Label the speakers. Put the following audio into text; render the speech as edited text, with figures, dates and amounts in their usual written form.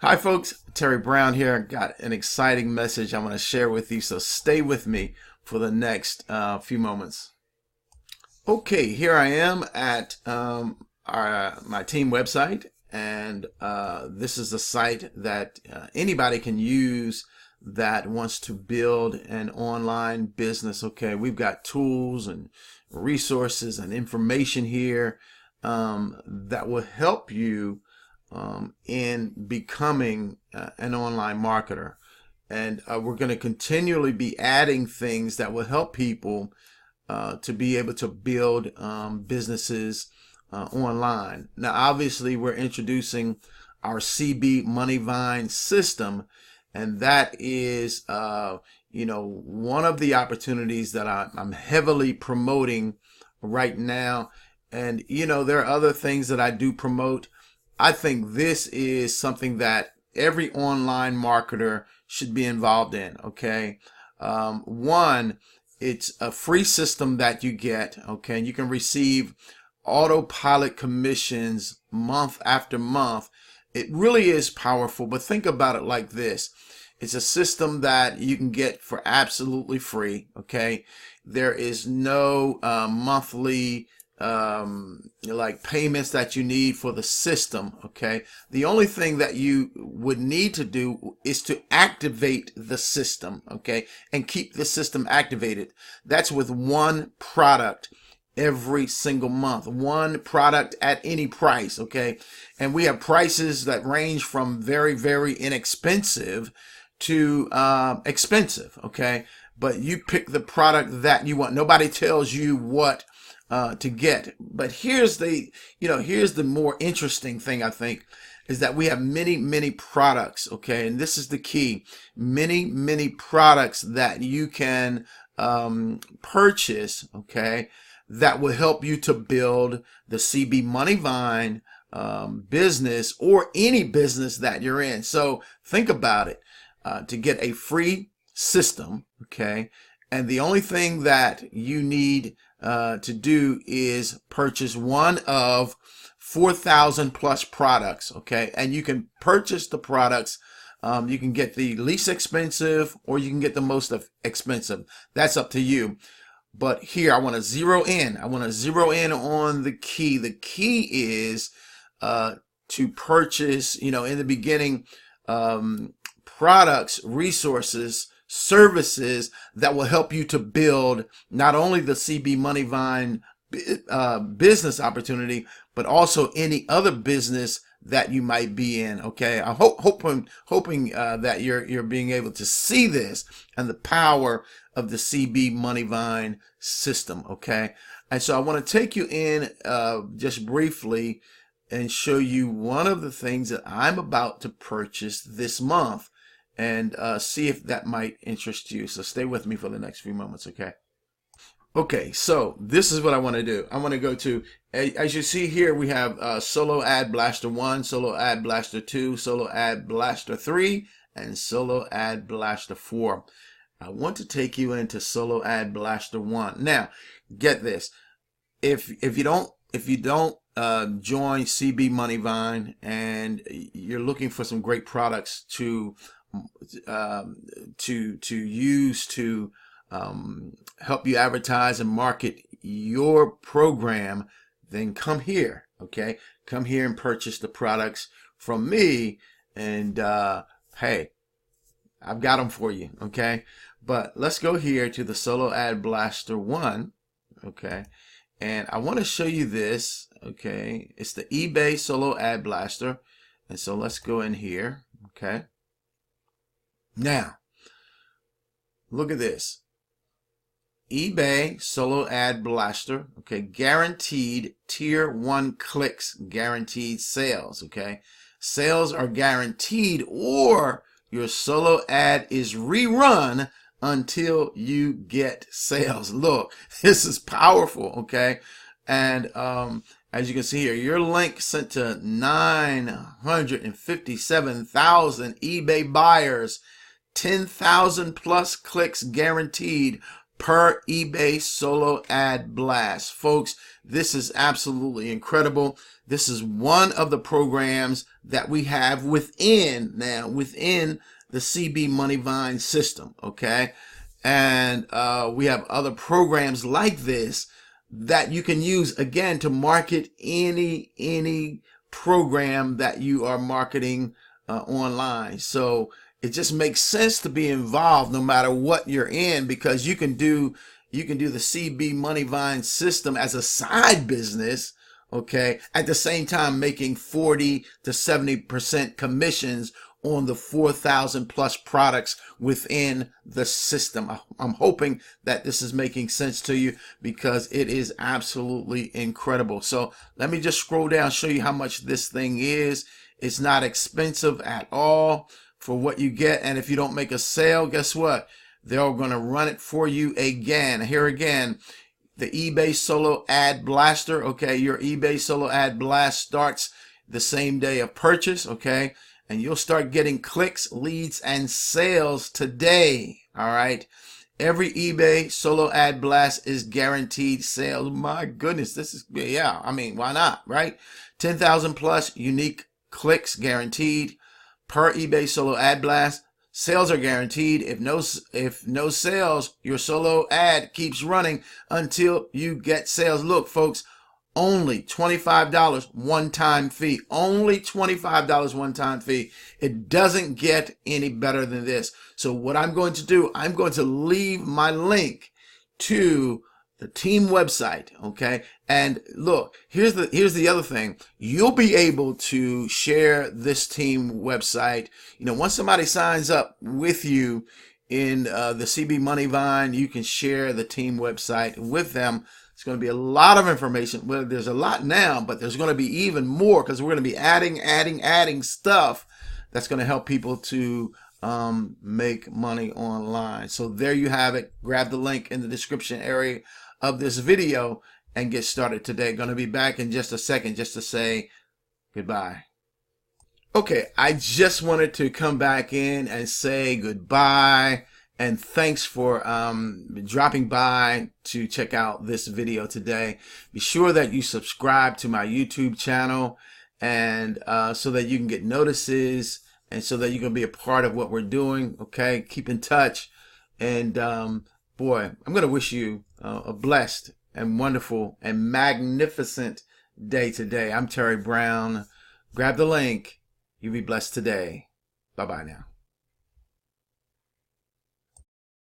Speaker 1: Hi folks, Terry Brown here. Got an exciting message I want to share with you, so stay with me for the next few moments. Okay, here I am at my team website, and this is a site that anybody can use that wants to build an online business. Okay, we've got tools and resources and information here that will help you in becoming an online marketer. And we're going to continually be adding things that will help people to be able to build businesses online. Now, obviously, we're introducing our CB Moneyvine system, and that is, one of the opportunities that I'm heavily promoting right now. And, there are other things that I do promote. I think this is something that every online marketer should be involved in. Okay. One, it's a free system that you get. Okay. And you can receive autopilot commissions month after month. It really is powerful, but think about it like this. It's a system that you can get for absolutely free. Okay. There is no monthly like payments that you need for the system. Okay, the only thing that you would need to do is to activate the system, okay, and keep the system activated. That's with one product every single month, one product at any price. Okay, and we have prices that range from very, very inexpensive to expensive. Okay, but you pick the product that you want. Nobody tells you what to get. But here's the more interesting thing, I think, is that we have many products. Okay, and this is the key. Many products that you can purchase. Okay, that will help you to build the CB Moneyvine business, or any business that you're in. So think about it. To get a free system, okay, and the only thing that you need to do is purchase one of 4,000 plus products, okay, and you can purchase the products. You can get the least expensive, or you can get the most expensive. That's up to you. But here I want to zero in. I want to zero in on the key. The key is to purchase, in the beginning, products, resources, services that will help you to build not only the CB Moneyvine business opportunity, but also any other business that you might be in. Okay, I'm hoping that you're being able to see this and the power of the CB Moneyvine system. Okay, and so I want to take you in just briefly and show you one of the things that I'm about to purchase this month, and see if that might interest you. So stay with me for the next few moments, okay? Okay, so this is what I want to do. I want to go to, as you see here, we have Solo Ad Blaster 1, Solo Ad Blaster 2, Solo Ad Blaster 3, and Solo Ad Blaster 4. I want to take you into Solo Ad Blaster 1. Now, get this. If you don't join CB Moneyvine and you're looking for some great products to use to help you advertise and market your program, then come here. Okay, come here and purchase the products from me, and hey, I've got them for you. Okay, but let's go here to the Solo Ad Blaster 1. Okay, and I want to show you this. Okay, it's the eBay Solo Ad Blaster, and so let's go in here. Okay, now look at this. eBay Solo Ad Blaster, okay, guaranteed tier 1 clicks, guaranteed sales. Okay, sales are guaranteed, or your solo ad is rerun until you get sales. Look, this is powerful. Okay, and as you can see here, your link sent to 957,000 eBay buyers, 10,000 plus clicks guaranteed per eBay Solo Ad Blast. Folks, this is absolutely incredible. This is one of the programs that we have within the CB Moneyvine system, okay? And we have other programs like this that you can use, again, to market any program that you are marketing online. So it just makes sense to be involved no matter what you're in, because you can do the CB Moneyvine system as a side business, okay, at the same time making 40 to 70% commissions on the 4,000 plus products within the system. I'm hoping that this is making sense to you, because it is absolutely incredible. So let me just scroll down, show you how much this thing is. It's not expensive at all for what you get. And if you don't make a sale, guess what? They're going to run it for you again. Here again, the eBay Solo Ad Blaster. Okay, your eBay Solo Ad Blast starts the same day of purchase. Okay, and you'll start getting clicks, leads, and sales today. All right. Every eBay Solo Ad Blast is guaranteed sales. My goodness, this is, yeah, I mean, why not, right? 10,000 plus unique clicks guaranteed per eBay Solo Ad Blast. Sales are guaranteed. If no sales, your solo ad keeps running until you get sales. Look, folks, only $25 one-time fee. Only $25 one-time fee. It doesn't get any better than this. So what I'm going to do, I'm going to leave my link to the team website, okay? And look, here's the other thing. You'll be able to share this team website. You know, once somebody signs up with you in the CB Moneyvine, you can share the team website with them. It's going to be a lot of information. Well, there's a lot now, but there's going to be even more, because we're going to be adding stuff that's going to help people to make money online. So there you have it. Grab the link in the description area of this video and get started today. Going to be back in just a second just to say goodbye. Okay, I just wanted to come back in and say goodbye, and thanks for dropping by to check out this video today. Be sure that you subscribe to my YouTube channel, and so that you can get notices, and so that you can be a part of what we're doing. Okay, keep in touch, and boy, I'm going to wish you a blessed and wonderful and magnificent day today. I'm Terry Brown. Grab the link. You be blessed today. Bye-bye now.